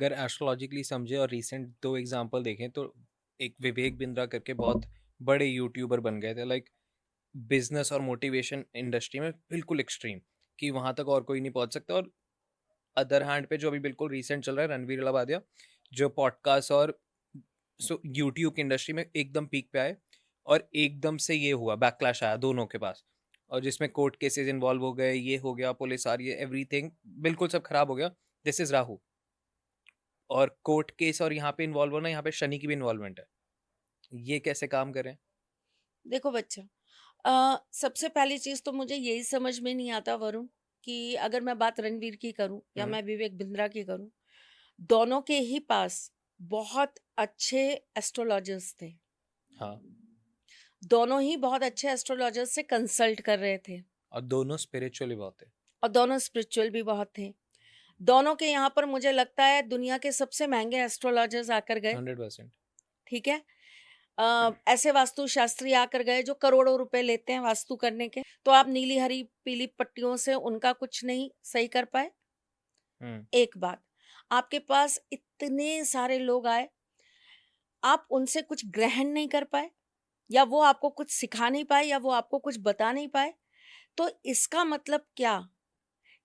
अगर एस्ट्रोलॉजिकली समझे और रिसेंट 2 एग्जांपल देखें तो एक विवेक बिंद्रा करके बहुत बड़े यूट्यूबर बन गए थे, लाइक बिजनेस और मोटिवेशन इंडस्ट्री में बिल्कुल एक्सट्रीम, कि वहां तक और कोई नहीं पहुंच सकता। और अदर हैंड पे जो अभी बिल्कुल रिसेंट चल रहा है, रणवीर इलाहाबादिया, जो पॉडकास्ट और यूट्यूब की इंडस्ट्री में एकदम पीक पे आए, और एकदम से ये हुआ, बैकलैश आया दोनों के पास, और जिसमें कोर्ट केसेस इन्वॉल्व हो गए, ये हो गया, पुलिस आ रही है, एवरीथिंग बिल्कुल सब खराब हो गया। This is Rahu. और कोर्ट केस और यहाँ पे इन्वॉल्व होना, यहाँ पे शनि की भी इन्वॉल्वमेंट है। ये कैसे काम करें? देखो बच्चा, सबसे पहली चीज तो मुझे यही समझ में नहीं आता वरुण, कि अगर मैं बात रणवीर की करूं या हम्म। मैं विवेक बिंद्रा की करूं, दोनों के ही पास बहुत अच्छे एस्ट्रोलॉजर्स थे। हाँ। दोनों ही बहुत अच्छे एस्ट्रोलॉजर्स से कंसल्ट कर रहे थे, और दोनों स्पिरिचुअली बहुत है। और दोनों स्पिरिचुअल भी बहुत थे। दोनों के यहाँ पर मुझे लगता है दुनिया के सबसे महंगे एस्ट्रोलॉजर्स आकर गए। 100%। ठीक है। ऐसे वास्तु शास्त्री आकर गए जो करोड़ों रुपए लेते हैं वास्तु करने के, तो आप नीली हरी पीली पट्टियों से उनका कुछ नहीं सही कर पाए। हम्म। एक बात, आपके पास इतने सारे लोग आए, आप उनसे कुछ ग्रहण नहीं कर पाए, या वो आपको कुछ सिखा नहीं पाए, या वो आपको कुछ बता नहीं पाए। तो इसका मतलब क्या,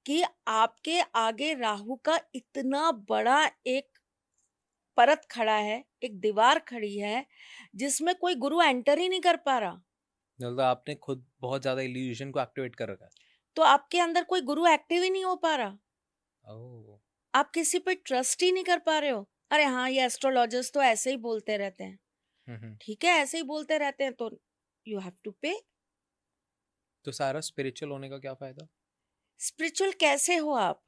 कि आपके आगे राहु का इतना बड़ा एक परत खड़ा है, एक दीवार खड़ी है, जिसमें कोई गुरु एंटर ही नहीं कर पा रहा। मतलब आपने खुद बहुत ज्यादा इल्यूजन को एक्टिवेट कर रखा है। तो आपके अंदर कोई गुरु एक्टिव ही नहीं हो पा रहा। ओह। आप किसी पे ट्रस्ट ही नहीं कर पा रहे हो। अरे हाँ, ये एस्ट्रोलॉजर्स तो ऐसे ही बोलते रहते हैं। हम्म। ठीक है, ऐसे ही बोलते रहते हैं तो यू हैव टू पे। तो सारा स्पिरिचुअल होने का क्या फायदा? स्पिरिचुअल कैसे हो आप?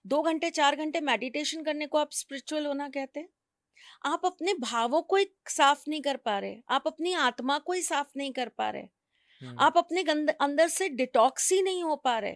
2 घंटे 4 घंटे मेडिटेशन करने को आप स्पिरिचुअल होना कहते हैं? आप अपने भावों को ही साफ नहीं कर पा रहे, आप अपनी आत्मा को ही साफ नहीं कर पा रहे, हम्म। आप अपने अंदर से डिटॉक्स ही नहीं हो पा रहे।